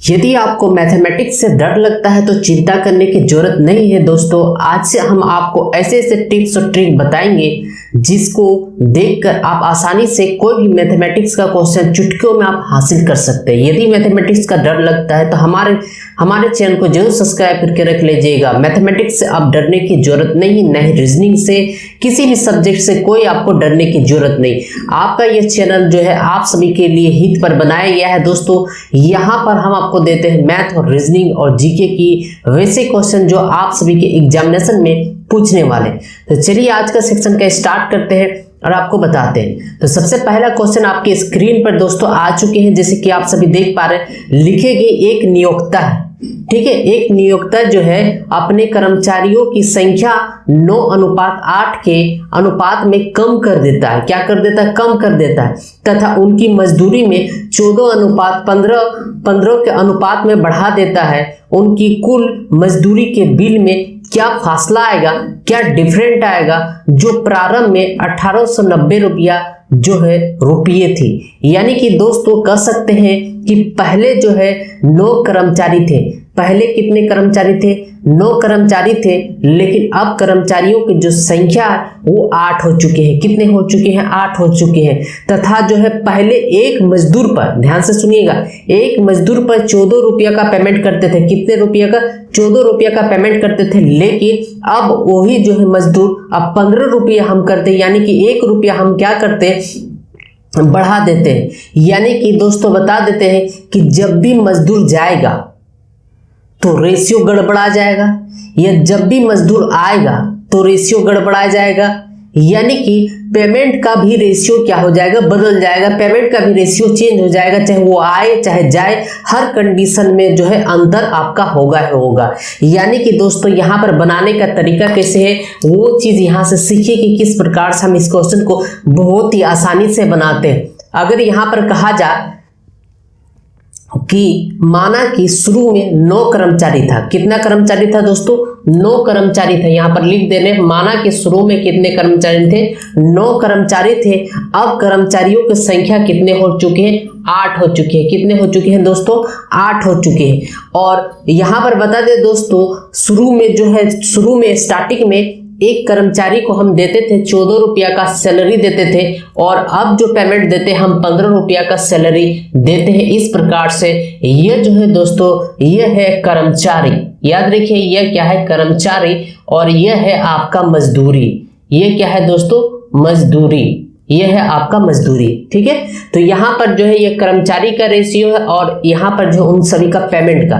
यदि आपको मैथमेटिक्स से डर लगता है तो चिंता करने की जरूरत नहीं है दोस्तों। आज से हम आपको ऐसे ऐसे टिप्स और ट्रिक बताएंगे जिसको देखकर आप आसानी से कोई भी मैथमेटिक्स का क्वेश्चन चुटकियों में आप हासिल कर सकते हैं। यदि मैथमेटिक्स का डर लगता है तो हमारे चैनल को जरूर सब्सक्राइब करके रख लीजिएगा। मैथमेटिक्स से आप डरने की जरूरत नहीं, नहीं रीजनिंग से, किसी भी सब्जेक्ट से कोई आपको डरने की जरूरत नहीं। आपका ये चैनल जो है आप सभी के लिए हित पर बनाया गया है दोस्तों। यहाँ पर हम आपको देते हैं मैथ और रीजनिंग और जीके की वैसे क्वेश्चन जो आप सभी के एग्जामिनेशन में पूछने वाले। तो चलिए आज का सेक्शन का स्टार्ट करते हैं और आपको बताते हैं। तो सबसे पहला क्वेश्चन आपके स्क्रीन पर दोस्तों आ चुके हैं, जैसे कि आप सभी देख पा रहे हैं। लिखे गए एक नियोक्ता है, ठीक है, एक नियोक्ता जो है अपने कर्मचारियों की संख्या 9:8 के अनुपात में कम कर देता है। क्या कर देता है? कम कर देता है। तथा उनकी मजदूरी में 14:15 के अनुपात में बढ़ा देता है। उनकी कुल मजदूरी के बिल में क्या फासला आएगा, क्या डिफरेंट आएगा, जो प्रारंभ में 1890 रुपया जो है रुपये थी। यानी कि दोस्तों कह सकते हैं कि पहले जो है 9 कर्मचारी थे। पहले कितने कर्मचारी थे? 9 कर्मचारी थे, लेकिन अब कर्मचारियों की जो संख्या है वो 8 हो चुके हैं। कितने हो चुके हैं? 8 हो चुके हैं। तथा जो है पहले एक मजदूर पर, ध्यान से सुनिएगा, एक मजदूर पर 14 रुपया का पेमेंट करते थे। कितने रुपया का? 14 रुपया का पेमेंट करते थे, लेकिन अब वही जो है मजदूर अब 15 रुपया हम करते, यानी कि 1 रुपया हम क्या करते? बढ़ा देते हैं। यानी कि दोस्तों बता देते हैं कि जब भी मजदूर जाएगा तो रेशियो गड़बड़ा जाएगा, या जब भी मजदूर आएगा तो रेशियो गड़बड़ा जाएगा। यानी कि पेमेंट का भी रेशियो क्या हो जाएगा? बदल जाएगा। पेमेंट का भी रेशियो चेंज हो जाएगा, चाहे वो आए चाहे जाए, हर कंडीशन में जो है अंतर आपका होगा ही होगा। यानी कि दोस्तों यहाँ पर बनाने का तरीका कैसे है वो चीज यहाँ से सीखिए कि किस प्रकार से हम इस क्वेश्चन को बहुत ही आसानी से बनाते हैं। अगर यहाँ पर कहा जाए कि माना कि शुरू में 9 कर्मचारी था। कितना कर्मचारी था दोस्तों? 9 कर्मचारी थे। यहां पर लिख देने, माना कि शुरू में कितने कर्मचारी थे? 9 कर्मचारी थे। अब कर्मचारियों की संख्या कितने हो चुके हैं? 8 हो चुके हैं। कितने हो चुके हैं दोस्तों? 8 हो चुके हैं। और यहां पर बता दें दोस्तों, शुरू में जो है, शुरू में स्टार्टिंग में एक कर्मचारी को हम देते थे 14 रुपया का सैलरी देते थे, और अब जो पेमेंट देते हैं हम 15 रुपया का सैलरी देते हैं। इस प्रकार से ये जो है दोस्तों, ये है कर्मचारी। याद रखिए ये क्या है? कर्मचारी। और ये है आपका मजदूरी। ये क्या है दोस्तों? मजदूरी। ये है आपका मजदूरी, ठीक है। तो यहाँ पर जो है ये कर्मचारी का रेशियो है, और यहाँ पर जो उन सभी का पेमेंट का।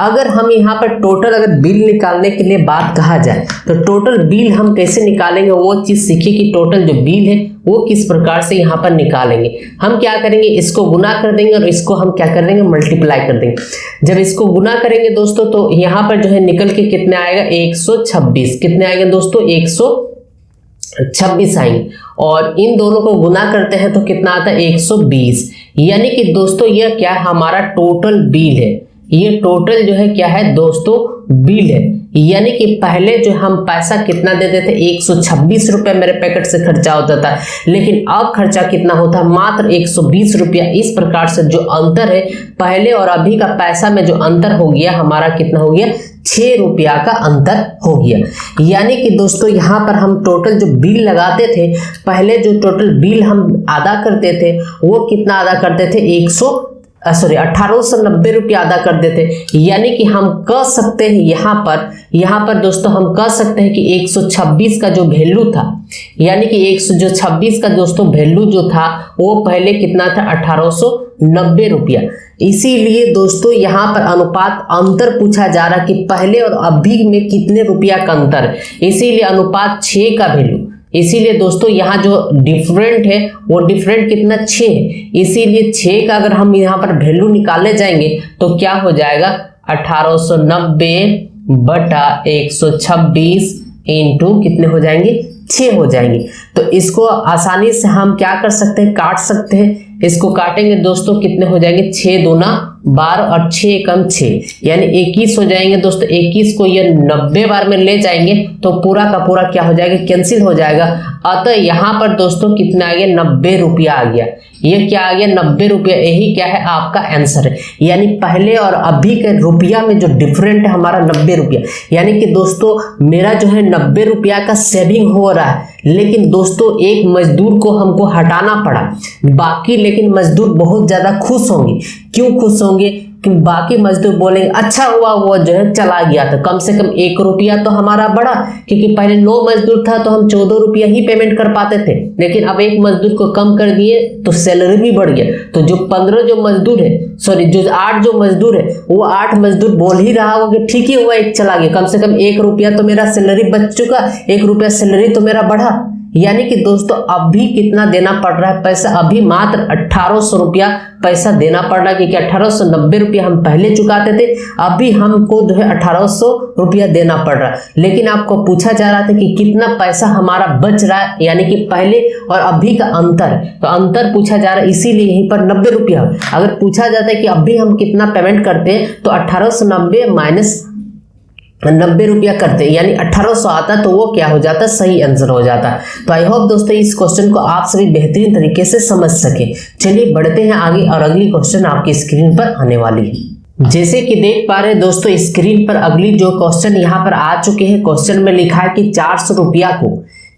अगर हम यहाँ पर टोटल अगर बिल निकालने के लिए बात कहा जाए तो टोटल बिल हम कैसे निकालेंगे वो चीज सीखिए कि टोटल जो बिल है वो किस प्रकार से यहाँ पर निकालेंगे। हम क्या करेंगे? इसको गुना कर देंगे और इसको हम क्या कर देंगे? मल्टीप्लाई कर देंगे। जब इसको गुना करेंगे दोस्तों तो यहाँ पर जो है निकल के कितने आएगा? 126। कितने आएंगे दोस्तों? 126 आएंगे। और इन दोनों को गुना करते हैं तो कितना आता है? 120। यानी कि दोस्तों यह क्या है? हमारा टोटल बिल है। ये टोटल जो है क्या है दोस्तों? बिल है। यानी कि पहले जो हम पैसा कितना देते थे? 126 रुपये मेरे पैकेट से खर्चा होता था, लेकिन अब खर्चा कितना होता है? मात्र 120 रुपया। इस प्रकार से जो अंतर है पहले और अभी का पैसा में जो अंतर हो गया हमारा कितना हो गया? 6 रुपया का अंतर हो गया। यानी कि दोस्तों यहाँ पर हम टोटल जो बिल लगाते थे, पहले जो टोटल बिल हम अदा करते थे वो कितना अदा करते थे? 1890 रुपया अदा कर देते। यानी कि हम कह सकते हैं यहाँ पर दोस्तों हम कह सकते हैं कि 126 का जो वैल्यू था, यानी कि 126 का दोस्तों वैल्यू जो था वो पहले कितना था? 1890 रुपया। इसीलिए दोस्तों यहाँ पर अनुपात अंतर पूछा जा रहा कि पहले और अभी में कितने रुपया का अंतर है, इसीलिए अनुपात 6 का वैल्यू। इसीलिए दोस्तों यहाँ जो डिफरेंट है वो डिफरेंट कितना? 6 है। इसीलिए 6 का अगर हम यहाँ पर वैल्यू निकालने जाएंगे तो क्या हो जाएगा? 1890 बटा 126 इंटू कितने हो जाएंगे? 6 हो जाएंगे। तो इसको आसानी से हम क्या कर सकते हैं? काट सकते हैं। इसको काटेंगे दोस्तों, कितने हो जाएंगे 6 दूना 12 और 6 एकम 6 यानी 21 हो जाएंगे दोस्तों। 21 को ये 90 बार में ले जाएंगे तो पूरा का पूरा क्या हो जाएगा, कैंसिल हो जाएगा। अतः यहाँ पर दोस्तों कितना आ गया, 90 रुपया आ गया। ये क्या आ गया, 90 रुपया। यही क्या है, आपका आंसर है। यानी पहले और अभी के रुपया में जो डिफरेंट है हमारा 90 रुपया, यानी कि दोस्तों मेरा जो है 90 रुपया का सेविंग हो रहा है। लेकिन दोस्तों एक मजदूर को हमको हटाना पड़ा, बाकी लेकिन मजदूर बहुत ज्यादा खुश होंगे। क्यों खुश होंगे, कि बाकी मजदूर बोलेंगे अच्छा हुआ वो जो है चला गया था, कम से कम 1 रुपया तो हमारा बढ़ा, क्योंकि पहले 9 मजदूर था तो हम 14 रुपया ही पेमेंट कर पाते थे, लेकिन अब 1 मजदूर को कम कर दिए तो सैलरी भी बढ़ गया। तो जो 15 जो मजदूर है, सॉरी जो 8 जो मजदूर है, वो 8 मजदूर बोल ही रहा होगा कि ठीक ही हुआ 1 चला गया, कम से कम 1 रुपया तो मेरा सैलरी बच चुका, 1 रुपया सैलरी तो मेरा बढ़ा। यानी कि दोस्तों अभी कितना देना पड़ रहा है पैसा, अभी मात्र 1800 रुपया पैसा देना पड़ रहा है, क्योंकि 1890 रुपया हम पहले चुकाते थे, अभी हमको जो है 1800 रुपया देना पड़ रहा है। लेकिन आपको पूछा जा रहा था कि कितना पैसा हमारा बच रहा है, यानी कि पहले और अभी का अंतर, तो अंतर पूछा जा रहा है, इसीलिए यहीं पर 90 रुपया। अगर पूछा जाता है कि अभी हम कितना पेमेंट करते हैं तो 1890 माइनस 90 रुपया करते हैं, यानी 1800 आता, तो वो क्या हो जाता, सही आंसर हो जाता। तो आई होप दोस्तों इस क्वेश्चन को आप सभी बेहतरीन तरीके से समझ सके। चलिए बढ़ते हैं आगे और अगली क्वेश्चन आपकी स्क्रीन पर आने वाली है। जैसे कि देख पा रहे हैं दोस्तों स्क्रीन पर अगली जो क्वेश्चन यहाँ पर आ चुके हैं। क्वेश्चन में लिखा है कि 400 रुपया को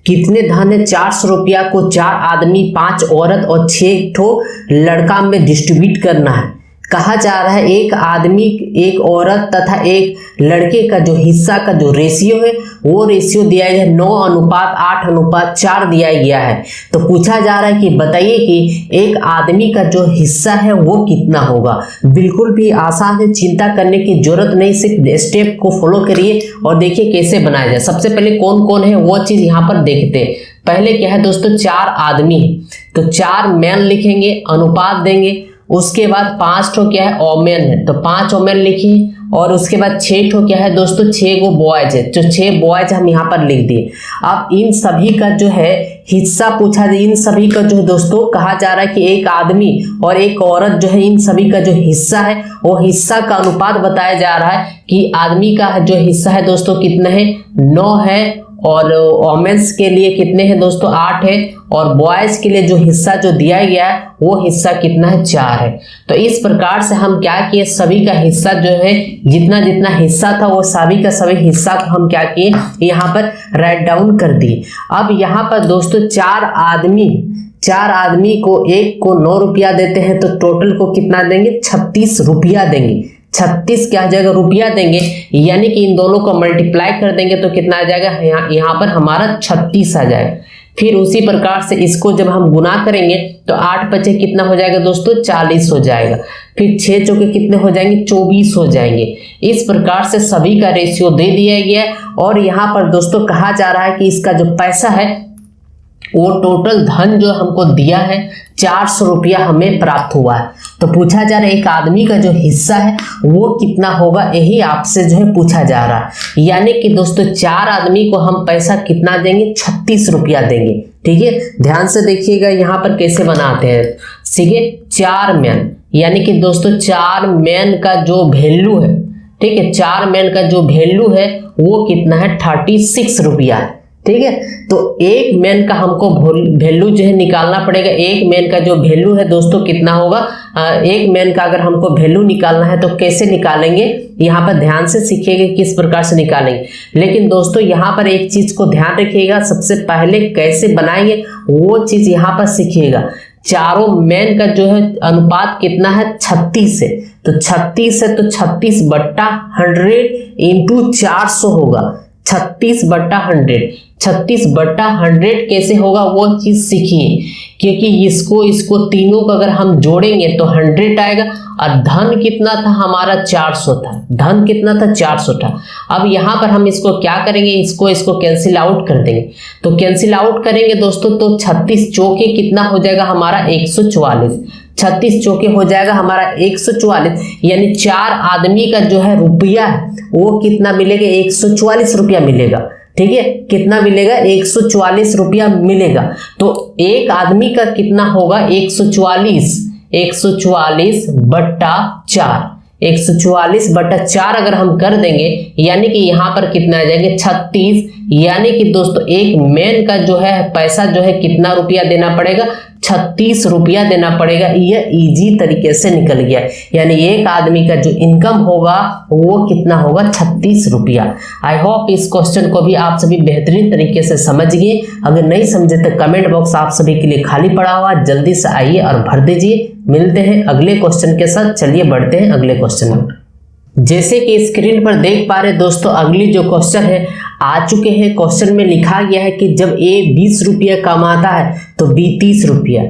कितने धन है, 400 रुपया को 4 आदमी 5 औरत और 6 ठो लड़का में डिस्ट्रीब्यूट करना है। कहा जा रहा है एक आदमी, एक औरत तथा एक लड़के का जो हिस्सा का जो रेशियो है वो रेशियो दिया गया है 9:8:4 दिया गया है। तो पूछा जा रहा है कि बताइए कि एक आदमी का जो हिस्सा है वो कितना होगा। बिल्कुल भी आसान है, चिंता करने की जरूरत नहीं, सिर्फ स्टेप को फॉलो करिए और देखिए कैसे बनाया जाए। सबसे पहले कौन कौन है वो चीज यहाँ पर देखते हैं। पहले क्या है दोस्तों, 4 आदमी है तो 4 मैन लिखेंगे, अनुपात देंगे। उसके बाद 5 ठो क्या है, ओमेन है तो 5 ओमेन लिखिए। और उसके बाद 6 ठो क्या है दोस्तों, 6 गो बॉयज है, जो 6 बॉयज हम यहाँ पर लिख दिए। अब इन सभी का जो है हिस्सा पूछा जाए, इन सभी का जो है दोस्तों कहा जा रहा है कि एक आदमी और एक औरत जो है इन सभी का जो हिस्सा है वो हिस्सा का अनुपात बताया जा रहा है कि आदमी का जो हिस्सा है दोस्तों कितना है, 9 है, और वोमेन्स के लिए कितने हैं दोस्तों, 8 है, और बॉयज के लिए जो हिस्सा जो दिया गया है वो हिस्सा कितना है, 4 है। तो इस प्रकार से हम क्या किए, सभी का हिस्सा जो है जितना जितना हिस्सा था वो सभी का सभी हिस्सा को हम क्या किए, यहाँ पर राइट डाउन कर दिए। अब यहाँ पर दोस्तों 4 आदमी को एक को 9 रुपया देते हैं तो टोटल को कितना देंगे, 36 रुपया देंगे। 36 क्या आ जाएगा, रुपया देंगे, यानी कि इन दोनों को मल्टीप्लाई कर देंगे तो कितना आ जाएगा, यहाँ पर हमारा 36 आ जाएगा। फिर उसी प्रकार से इसको जब हम गुना करेंगे तो 8 बचे कितना हो जाएगा दोस्तों, 40 हो जाएगा। फिर 6 चौके कितने हो जाएंगे, 24 हो जाएंगे। इस प्रकार से सभी का रेशियो दे दिया गया है। और यहाँ पर दोस्तों कहा जा रहा है कि इसका जो पैसा है वो टोटल धन जो हमको दिया है 400 रुपया हमें प्राप्त हुआ है। तो पूछा जा रहा है एक आदमी का जो हिस्सा है वो कितना होगा, यही आपसे जो है पूछा जा रहा है। यानी कि दोस्तों 4 आदमी को हम पैसा कितना देंगे, 36 रुपया देंगे। ठीक है, ध्यान से देखिएगा यहाँ पर कैसे बनाते हैं। ठीक है, 4 मैन, यानी कि दोस्तों 4 मैन का जो वैल्यू है, ठीक है, 4 मैन का जो वैल्यू है वो कितना है, 36 रुपया है। ठीक है, तो एक मैन का हमको वैल्यू जो है निकालना पड़ेगा। एक मैन का जो वैल्यू है दोस्तों कितना होगा, एक मैन का अगर हमको वैल्यू निकालना है तो कैसे निकालेंगे, यहाँ पर ध्यान से सीखिएगा किस प्रकार से निकालेंगे। लेकिन दोस्तों यहाँ पर एक चीज को ध्यान रखिएगा, सबसे पहले कैसे बनाएंगे वो चीज यहाँ पर सीखिएगा। चारों मैन का जो है अनुपात कितना है, 36 है, तो 36 है तो 36/100 इंटू 400 होगा। 36/100, 36/100 कैसे होगा वो चीज सीखिए, क्योंकि इसको तीनों को अगर हम जोड़ेंगे तो 100 आएगा। और धन कितना था हमारा, 400 था। धन कितना था, 400 था। अब यहाँ पर हम इसको क्या करेंगे, इसको कैंसिल आउट कर देंगे। तो कैंसिल आउट करेंगे दोस्तों तो 36 चौके कितना हो जाएगा हमारा, 144। 36 चौके हो जाएगा हमारा 144, यानी 4 आदमी का जो है रुपया वो कितना मिलेगा, 144 रुपया मिलेगा। ठीक है, कितना मिलेगा 144 रुपया मिलेगा। तो एक आदमी का कितना होगा 144 बट्टा 4, 144 बट्टा 4 अगर हम कर देंगे यानी कि यहाँ पर कितना आ जाएंगे 36, यानी कि दोस्तों एक मैन का जो है पैसा जो है कितना रुपया देना पड़ेगा 36 रुपया देना पड़ेगा। यह इजी तरीके से निकल गया, यानी एक आदमी का जो इनकम होगा वो कितना होगा 36 रुपया। आई होप इस क्वेश्चन को भी आप सभी बेहतरीन तरीके से समझ गए। अगर नहीं समझे तो कमेंट बॉक्स आप सभी के लिए खाली पड़ा हुआ, जल्दी से आइए और भर दीजिए। मिलते हैं अगले क्वेश्चन के साथ। चलिए बढ़ते हैं अगले क्वेश्चन में। जैसे कि स्क्रीन पर देख पा रहे दोस्तों, अगली जो क्वेश्चन है आ चुके हैं। क्वेश्चन में लिखा गया है कि जब ए 20 रुपया कमाता है तो बी 30 रुपया,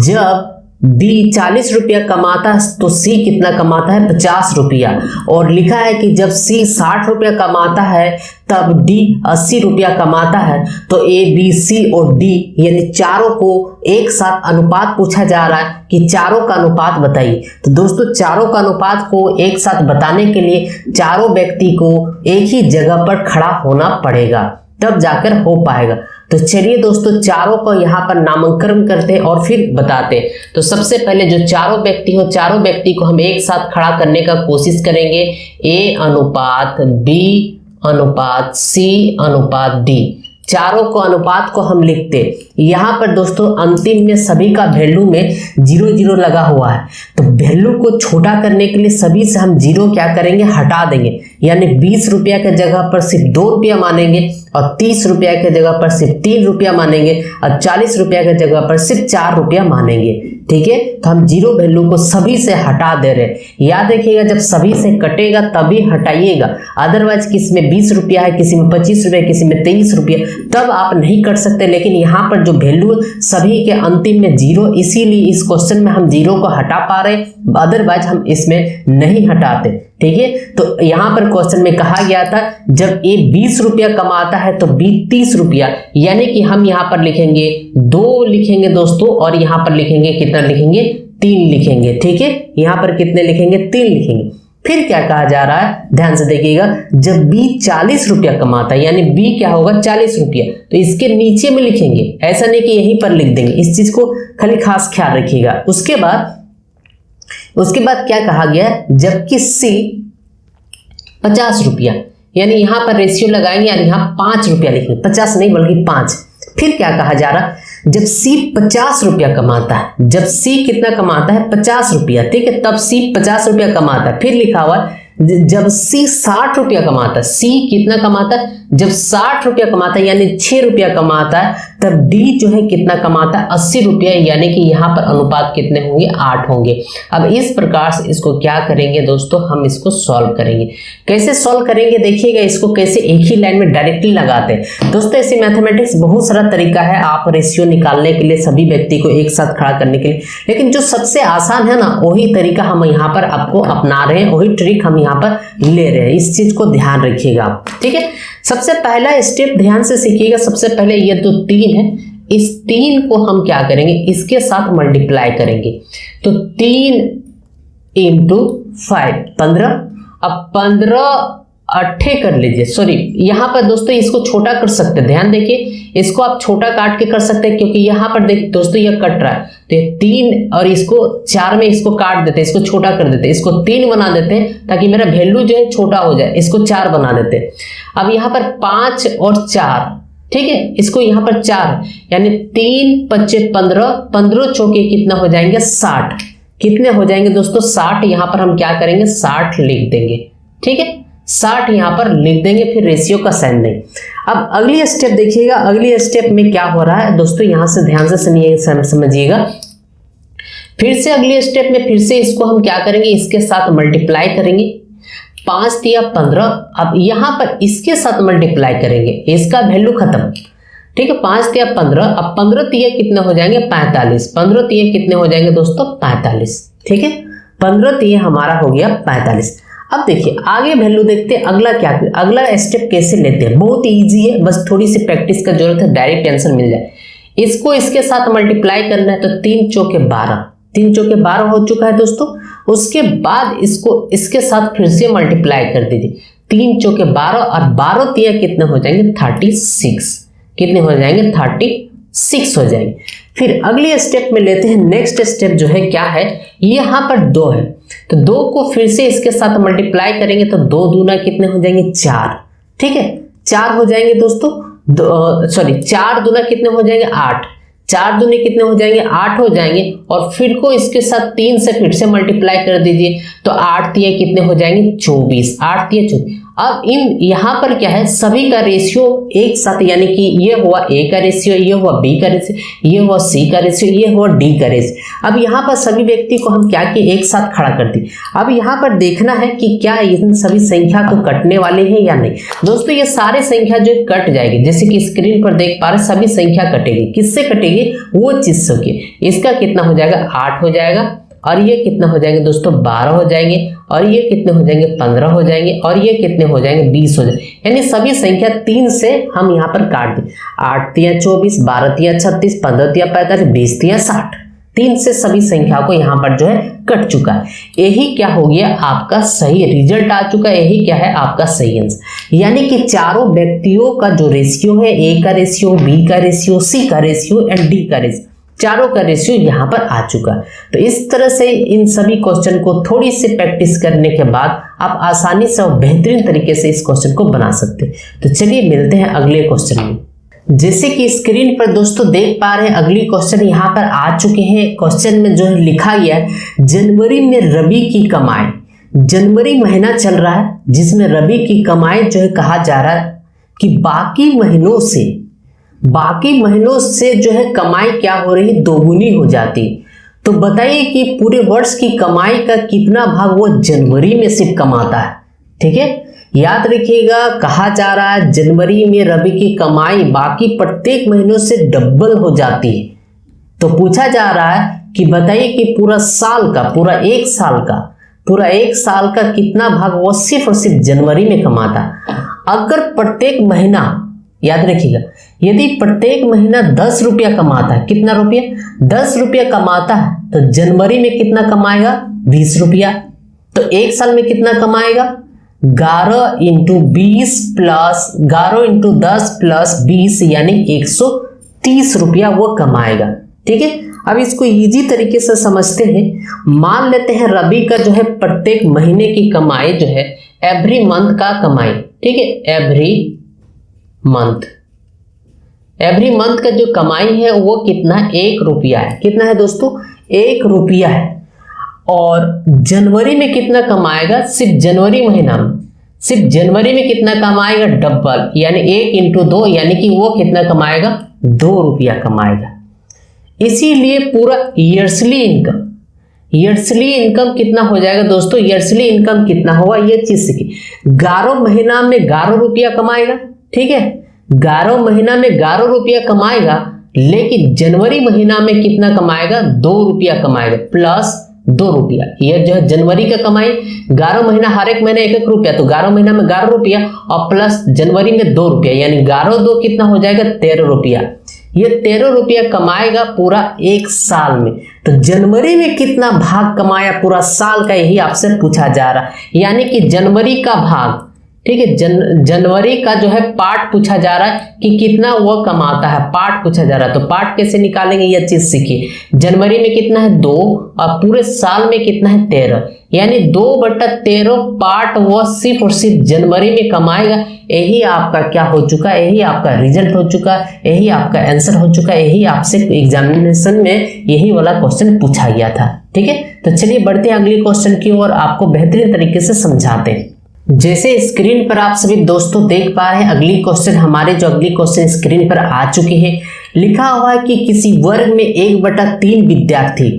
जब बी 40 रुपया कमाता है तो सी कितना कमाता है 50 रुपया, और लिखा है कि जब सी 60 रुपया कमाता है तब डी 80 रुपया कमाता है। तो ए बी सी और डी यानी चारों को एक साथ अनुपात पूछा जा रहा है कि चारों का अनुपात बताइए। तो दोस्तों चारों का अनुपात को एक साथ बताने के लिए चारों व्यक्ति को एक ही जगह पर खड़ा होना पड़ेगा, तब जाकर हो पाएगा। तो चलिए दोस्तों चारों को यहाँ पर नामांकन करते हैं और फिर बताते हैं। तो सबसे पहले जो चारों व्यक्ति हो, चारों व्यक्ति को हम एक साथ खड़ा करने का कोशिश करेंगे। ए अनुपात बी अनुपात सी अनुपात डी, चारों को अनुपात को हम लिखते। यहाँ पर दोस्तों अंतिम में सभी का वैल्यू में 0 0 लगा हुआ है, तो वैल्यू को छोटा करने के लिए सभी से हम 0 क्या करेंगे हटा देंगे, यानी 20 रुपया के जगह पर सिर्फ 2 रुपया मानेंगे और 30 रुपया के जगह पर सिर्फ 3 रुपया मानेंगे और 40 रुपया के जगह पर सिर्फ 4 रुपया मानेंगे। ठीक है, तो हम 0 वैल्यू को सभी से हटा दे रहे हैं। याद रखिएगा जब सभी से कटेगा तभी हटाइएगा, अदरवाइज किसी में 20 रुपया है, किसी में 25 रुपया, किसी में 23 रुपया, तब आप नहीं कर सकते। लेकिन यहाँ पर जो वैल्यू सभी के अंतिम में 0, इसीलिए इस क्वेश्चन में हम 0 को हटा पा रहे, अदरवाइज हम इसमें नहीं हटाते। ठीक है, तो यहाँ पर क्वेश्चन में कहा गया था जब ए 20 रुपया कमाता है तो बी 30 रुपया, यानी कि हम यहाँ पर लिखेंगे 2 लिखेंगे दोस्तों, और यहाँ पर लिखेंगे कितना लिखेंगे 3 लिखेंगे। ठीक है, यहाँ पर कितने लिखेंगे 3 लिखेंगे। फिर क्या कहा जा रहा है ध्यान से देखिएगा, जब बी 40 रुपया कमाता है यानी बी क्या होगा 40 रुपया, तो इसके नीचे में लिखेंगे, ऐसा नहीं कि यहीं पर लिख देंगे। इस चीज को खाली खास ख्याल रखिएगा। उसके बाद क्या कहा गया, जबकि सी 50 रुपया, यानी यहां पर रेशियो लगाएंगे यानी यहां 5 रुपया लिखेंगे, 50 नहीं बल्कि 5। फिर क्या कहा जा रहा, जब सी 50 रुपया कमाता है, जब सी कितना कमाता है 50 रुपया, ठीक है, तब सी 50 रुपया कमाता है। फिर लिखा हुआ जब सी 60 रुपया कमाता है, सी कितना कमाता है, जब 60 रुपया कमाता है यानी 6 रुपया कमाता है, तब डी जो है कितना कमाता है 80 रुपया, यानी कि यहाँ पर अनुपात कितने होंगे 8 होंगे। अब इस प्रकार से इसको क्या करेंगे दोस्तों, हम इसको सॉल्व करेंगे। कैसे सॉल्व करेंगे देखिएगा, इसको कैसे एक ही लाइन में डायरेक्टली लगाते हैं दोस्तों। ऐसे मैथमेटिक्स बहुत सारा तरीका है आप रेशियो निकालने के लिए, सभी व्यक्ति को एक साथ खड़ा करने के लिए, लेकिन जो सबसे आसान है ना वही तरीका हम यहाँ पर आपको अपना रहे हैं, वही ट्रिक हम यहाँ पर ले रहे हैं। इस चीज को ध्यान रखिएगा आप। ठीक है, सबसे पहला स्टेप ध्यान से सीखिएगा। सबसे पहले ये तो 3 है, इस 3 को हम क्या करेंगे इसके साथ मल्टीप्लाई करेंगे। तो 3 × 5 15, अब 15 8 कर लीजिए, सॉरी यहाँ पर दोस्तों इसको छोटा कर सकते हैं, ध्यान देखिए इसको आप छोटा काट के कर सकते हैं, क्योंकि यहाँ पर देखिए दोस्तों यह कट रहा है, तो ये 3 और इसको 4 में इसको काट देते हैं, इसको छोटा कर देते हैं, इसको 3 बना देते हैं ताकि मेरा वैल्यू जो है छोटा हो जाए, इसको 4 बना देते हैं। अब यहाँ पर 5 और 4, ठीक है, इसको यहाँ पर 4 यानी 3 × 5 15, 15 चौके कितना हो जाएंगे 60, कितने हो जाएंगे दोस्तों 60। यहाँ पर हम क्या करेंगे 60 लिख देंगे। ठीक है, 60 यहाँ पर लिख देंगे, फिर रेशियो का साइन नहीं। अब अगली स्टेप देखिएगा, अगली स्टेप में क्या हो रहा है दोस्तों, यहां से ध्यान से समझिएगा। फिर से अगली स्टेप में फिर से इसको हम क्या करेंगे इसके साथ मल्टीप्लाई करेंगे, 5 × 15। अब यहां पर इसके साथ मल्टीप्लाई करेंगे, इसका वैल्यू खत्म। ठीक है, 5 × 15, अब 15 × कितने हो जाएंगे 45, 15 × कितने हो जाएंगे दोस्तों 45। ठीक है, 15 × हमारा हो गया 45। अब देखिए आगे वैल्यू देखते हैं, अगला क्या, अगला स्टेप कैसे लेते हैं, बहुत इजी है, बस थोड़ी सी प्रैक्टिस का जरूरत है, डायरेक्ट आंसर मिल जाए। इसको इसके साथ मल्टीप्लाई करना है, तो 3 चौके 12, 3 चौके 12 हो चुका है दोस्तों। उसके बाद इसको इसके साथ फिर से मल्टीप्लाई कर दीजिए, 3 चौके 12 और 12 तिया कितने हो जाएंगे 36, कितने हो जाएंगे 36 हो जाएंगे। फिर अगली स्टेप में लेते हैं, नेक्स्ट स्टेप जो है क्या है, यहाँ पर 2 है तो 2 को फिर से इसके साथ मल्टीप्लाई करेंगे तो 2 दूना कितने हो जाएंगे 4, ठीक है 4 हो जाएंगे दोस्तों, 4 दूना कितने हो जाएंगे 8, 4 दूने कितने हो जाएंगे 8 हो जाएंगे और फिर को इसके साथ 3 से फिर से मल्टीप्लाई कर दीजिए तो 8 तिया कितने हो जाएंगे 24, 8 तिया 24। अब इन यहाँ पर क्या है, सभी का रेशियो एक साथ, यानी कि ये हुआ A का रेशियो, ये हुआ B का रेशियो, ये हुआ C का रेशियो, ये हुआ D का रेशियो। अब यहाँ पर सभी व्यक्ति को हम क्या किए, एक साथ खड़ा कर दिए। अब यहाँ पर देखना है कि क्या इन सभी संख्या को कटने वाले हैं या नहीं। दोस्तों ये सारे संख्या जो कट जाएगी, जैसे कि स्क्रीन पर देख पा रहे सभी संख्या कटेगी, किससे कटेगी, वो चीज से। इसका कितना हो जाएगा 8 हो जाएगा और ये कितना हो जाएंगे दोस्तों 12 हो जाएंगे और ये कितने हो जाएंगे 15 हो जाएंगे और ये कितने हो जाएंगे 20 हो जाएंगे। यानी सभी संख्या 3 से हम यहाँ पर काट दें, 8 तिया 24, 12 तिया 36, 15 तिया 45, 20 तिया 60, 3 से सभी संख्या को यहाँ पर जो है कट चुका है। यही क्या हो गया आपका सही रिजल्ट आ चुका है, यही क्या है आपका सही आंसर। यानी कि चारों व्यक्तियों का जो रेशियो है, A का रेशियो, B का रेशियो, C का रेशियो एंड D का रेशियो, चारों का रेशियो यहाँ पर आ चुका है। तो इस तरह से इन सभी क्वेश्चन को थोड़ी सी प्रैक्टिस करने के बाद आप आसानी से और बेहतरीन तरीके से इस क्वेश्चन को बना सकते हैं। तो चलिए मिलते हैं अगले क्वेश्चन में। जैसे कि स्क्रीन पर दोस्तों देख पा रहे हैं अगली क्वेश्चन यहाँ पर आ चुके हैं। क्वेश्चन में जो है लिखा गया है, जनवरी में रबी की कमाई, जनवरी महीना चल रहा है जिसमें रबी की कमाई जो है कहा जा रहा है कि बाकी महीनों से जो है कमाई क्या हो रही है, दोगुनी हो जाती। तो बताइए कि पूरे वर्ष की कमाई का कितना भाग वो जनवरी में सिर्फ कमाता है। ठीक है, याद रखिएगा कहा जा रहा है जनवरी में रबी की कमाई बाकी प्रत्येक महीनों से डबल हो जाती है। तो पूछा जा रहा है कि बताइए कि पूरा एक साल का कितना भाग वो सिर्फ और सिर्फ जनवरी में कमाता। अगर प्रत्येक महीना, याद रखिएगा, यदि प्रत्येक महीना 10 रुपया कमाता है, कितना रुपया 10 रुपया कमाता है, तो जनवरी में कितना कमाएगा 20 रुपया। तो एक साल में कितना कमाएगा 11 इंटू 10 प्लस 20 यानी 130 रुपया वो कमाएगा। ठीक है, अब इसको इजी तरीके से समझते हैं। मान लेते हैं रबी का जो है प्रत्येक महीने की कमाई जो है एवरी मंथ का कमाई, ठीक है, एवरी मंथ का जो कमाई है वो कितना 1 रुपया है। कितना है दोस्तों 1 रुपया है। और जनवरी में कितना कमाएगा, सिर्फ जनवरी महीना में, सिर्फ जनवरी में कितना कमाएगा डबल, यानी 1 इंटू 2 यानी कि वो कितना कमाएगा 2 रुपया कमाएगा। इसीलिए पूरा ईयर्सली इनकम कितना हो जाएगा दोस्तों, ईयर्सली इनकम कितना होगा ये चीज सीखिए। 11 महीना में 11 रुपया कमाएगा, ठीक है, 11 महीना में 11 रुपया कमाएगा, लेकिन जनवरी महीना में कितना कमाएगा 2 रुपया कमाएगा प्लस 2 रुपया। ये जो है जनवरी का कमाई 11 महीना, हर एक महीना 1-1 रुपया, तो 11 महीना में 11 रुपया और प्लस जनवरी में 2 रुपया, यानी 11-2 कितना हो जाएगा 13 रुपया। ये 13 रुपया कमाएगा पूरा एक साल में। तो जनवरी में कितना भाग कमाया पूरा साल का, यही आपसे पूछा जा रहा है। यानी कि जनवरी का भाग, ठीक है, जनवरी का जो है पार्ट पूछा जा रहा है कि कितना वो कमाता है, पार्ट पूछा जा रहा है। तो पार्ट कैसे निकालेंगे ये चीज सीखिए। जनवरी में कितना है 2 और पूरे साल में कितना है 13, यानी 2/13 पार्ट वो सिर्फ और सिर्फ जनवरी में कमाएगा। यही आपका क्या हो चुका है, यही आपका रिजल्ट हो चुका है, यही आपका आंसर हो चुका है, यही आपसे एग्जामिनेशन में यही वाला क्वेश्चन पूछा गया था। ठीक है, तो चलिए बढ़ते हैं अगली क्वेश्चन की ओर, आपको बेहतरीन तरीके से समझाते हैं। जैसे स्क्रीन पर आप सभी दोस्तों देख पा रहे हैं अगली क्वेश्चन स्क्रीन पर आ चुके हैं। लिखा हुआ है कि किसी वर्ग में 1/3 विद्यार्थी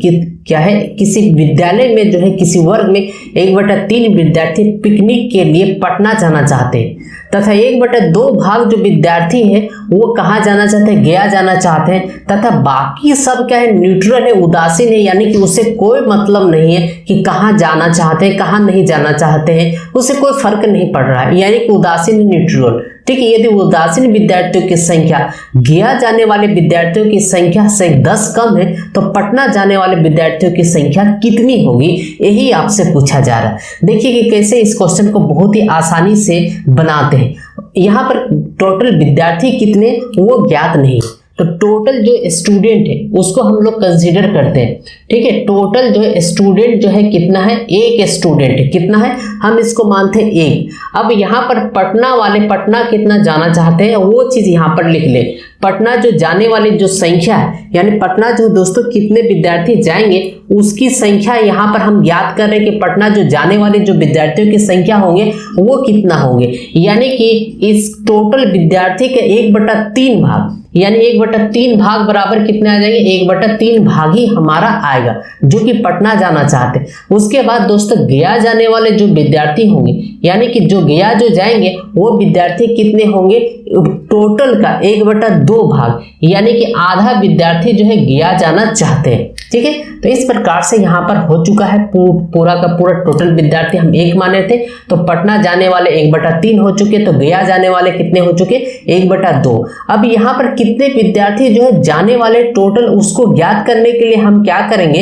क्या है, किसी विद्यालय में जो है किसी वर्ग में 1/3 विद्यार्थी पिकनिक के लिए पटना जाना चाहते हैं तथा 1/2 भाग जो विद्यार्थी हैं वो कहाँ जाना चाहते हैं, गया जाना चाहते हैं, तथा बाकी सब क्या है न्यूट्रल है, उदासीन है, यानी कि उसे कोई मतलब नहीं है कि कहाँ जाना चाहते हैं कहाँ नहीं जाना चाहते हैं, उसे कोई फर्क नहीं पड़ रहा है, यानी कि उदासीन न्यूट्रल। ठीक है। यदि उदासीन विद्यार्थियों की संख्या गया जाने वाले विद्यार्थियों की संख्या से 10 कम है तो पटना जाने वाले विद्यार्थियों की संख्या कितनी होगी, यही आपसे पूछा जा रहा है। देखिए कि कैसे इस क्वेश्चन को बहुत ही आसानी से बनाते हैं। यहाँ पर टोटल विद्यार्थी कितने वो ज्ञात नहीं, तो टोटल जो स्टूडेंट है उसको हम लोग कंसीडर करते हैं, ठीक है। टोटल जो स्टूडेंट जो है कितना है, एक स्टूडेंट है, कितना है, हम इसको मानते हैं एक। अब यहाँ पर पटना वाले पटना कितना जाना चाहते हैं वो चीज यहाँ पर लिख ले। पटना जो जाने वाली जो संख्या है, यानी पटना जो दोस्तों कितने विद्यार्थी जाएंगे उसकी संख्या यहाँ पर हम ज्ञात कर रहे हैं कि पटना जो जाने वाले जो विद्यार्थियों की संख्या होंगे वो कितना होंगे, यानी कि इस टोटल विद्यार्थी के 1/3 भाग, यानी 1/3 भाग बराबर कितने आ जाएंगे, 1/3 भाग ही हमारा आएगा जो कि पटना जाना चाहते हैं। उसके बाद दोस्तों गया जाने वाले जो विद्यार्थी होंगे, यानी कि जो गया जो जाएंगे वो विद्यार्थी कितने होंगे, टोटल का 1/2 भाग, यानी कि आधा विद्यार्थी जो है गया जाना चाहते हैं, ठीक है। तो इस प्रकार से यहाँ पर हो चुका है पूरा का पूरा टोटल विद्यार्थी हम एक माने थे, तो पटना जाने वाले 1/3 हो चुके, तो गया जाने वाले कितने हो चुके, 1/2। अब यहाँ पर कितने विद्यार्थी जो है जाने वाले टोटल उसको ज्ञात करने के लिए हम क्या करेंगे,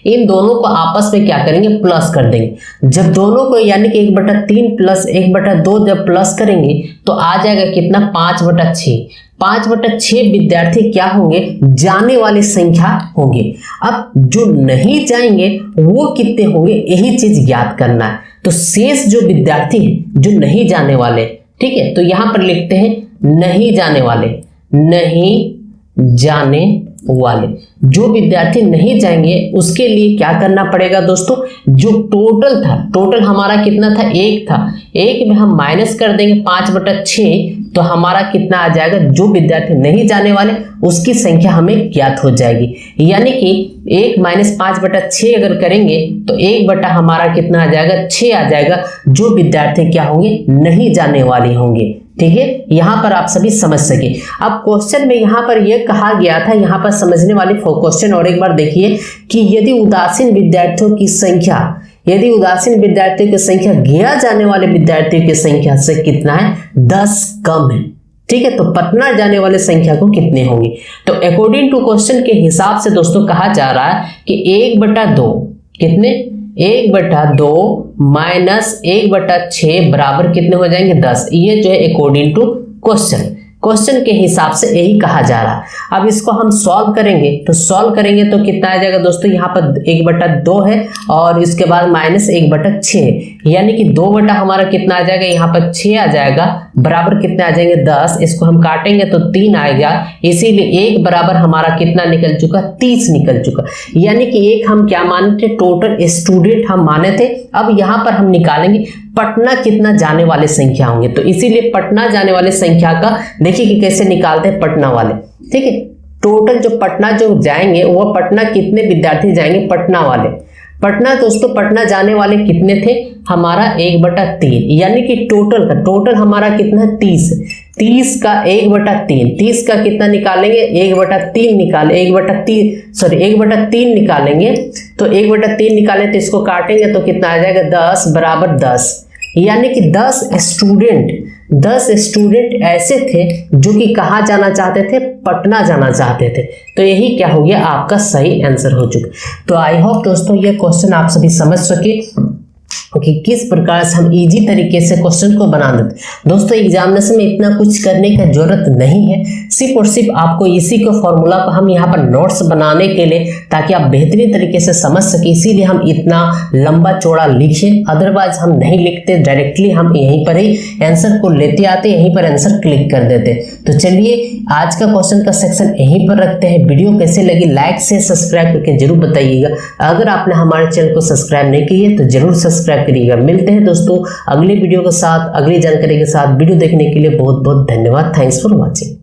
इन दोनों को आपस में क्या करेंगे, प्लस कर देंगे। जब दोनों को यानी कि 1/3 प्लस 1/2 जब प्लस करेंगे तो आ जाएगा कितना, 5/6। 5/6 विद्यार्थी क्या होंगे, जाने वाली संख्या होंगे। अब जो नहीं जाएंगे वो कितने होंगे, यही चीज ज्ञात करना है। तो शेष जो विद्यार्थी है जो नहीं जाने वाले, ठीक है, तो यहां पर लिखते हैं नहीं जाने वाले, नहीं जाने वाले जो विद्यार्थी नहीं जाएंगे उसके लिए क्या करना पड़ेगा दोस्तों, जो टोटल था, टोटल हमारा कितना था, 1 था, 1 में हम माइनस कर देंगे 5/6, तो हमारा कितना आ जाएगा, जो विद्यार्थी नहीं जाने वाले उसकी संख्या हमें ज्ञात हो जाएगी। यानी कि 1 - 5/6 अगर करेंगे तो 1 हमारा कितना आ जाएगा, 6 आ जाएगा, जो विद्यार्थी क्या होंगे, नहीं जाने वाले होंगे, ठीक है। यहां पर आप सभी समझ सके। अब क्वेश्चन में यहां पर यह कहा गया था, यहां पर समझने वाली क्वेश्चन और एक बार देखिए कि यदि उदासीन विद्यार्थियों की संख्या, यदि उदासीन विद्यार्थियों की संख्या गया जाने वाले विद्यार्थियों की संख्या से कितना है, 10 कम है, ठीक है, तो पटना जाने वाले संख्या को कितने होंगे। तो अकॉर्डिंग टू क्वेश्चन के हिसाब से दोस्तों कहा जा रहा है कि 1/2 कितने, 1/2 माइनस 1/6 बराबर कितने हो जाएंगे, 10। ये जो है अकॉर्डिंग टू क्वेश्चन के हिसाब से यही कहा जा रहा है। अब इसको हम सॉल्व करेंगे, तो सॉल्व करेंगे तो कितना आ जाएगा दोस्तों, यहाँ पर 1/2 है और इसके बाद माइनस 1/6, यानी कि 2 हमारा कितना आ जाएगा, यहाँ पर 6 आ जाएगा, बराबर कितने आ जाएंगे, 10। इसको हम काटेंगे तो 3 आएगा, इसीलिए 1 बराबर हमारा कितना निकल चुका, 30 निकल चुका। यानी कि एक हम क्या माने थे, टोटल स्टूडेंट हम माने थे। अब यहाँ पर हम निकालेंगे पटना कितना जाने वाले संख्या होंगे, तो इसीलिए पटना जाने वाले संख्या का देखिए कि कैसे निकालते हैं पटना वाले, ठीक है। टोटल जो पटना जो जाएंगे वो पटना कितने विद्यार्थी जाएंगे, पटना वाले, पटना दोस्तों पटना जाने वाले कितने थे, हमारा 1/3, यानी कि टोटल हमारा कितना, 30 का 1/3, 30 का कितना निकालेंगे, 1/3 निकाले, 1/3 निकालेंगे, तो 1/3 निकालें तो इसको काटेंगे तो कितना आ जाएगा, 10 बराबर 10, यानी कि 10 स्टूडेंट ऐसे थे जो कि कहाँ जाना चाहते थे, पटना जाना चाहते थे। तो यही क्या हो गया, आपका सही आंसर हो चुका। तो आई होप दोस्तों ये क्वेश्चन आप सभी समझ सके कि किस प्रकार से हम इजी तरीके से क्वेश्चन को बना देते। दोस्तों एग्जामिनेशन में इतना कुछ करने की जरूरत नहीं है, सिर्फ और सिर्फ आपको इसी के फॉर्मूला को हम यहाँ पर नोट्स बनाने के लिए, ताकि आप बेहतरीन तरीके से समझ सके, इसीलिए हम इतना लंबा चौड़ा लिखे। अदरवाइज हम नहीं लिखते, डायरेक्टली हम यहीं पर ही आंसर को लेते आते, यहीं पर आंसर क्लिक कर देते। तो चलिए आज का क्वेश्चन का सेक्शन यहीं पर रखते हैं। वीडियो कैसे लगी लाइक से सब्सक्राइब करके जरूर बताइएगा। अगर आपने हमारे चैनल को सब्सक्राइब नहीं किया है तो जरूर सब्सक्राइब करिएगा। मिलते हैं दोस्तों अगली वीडियो के साथ, अगली जानकारी के साथ। वीडियो देखने के लिए बहुत बहुत धन्यवाद। Thanks for watching.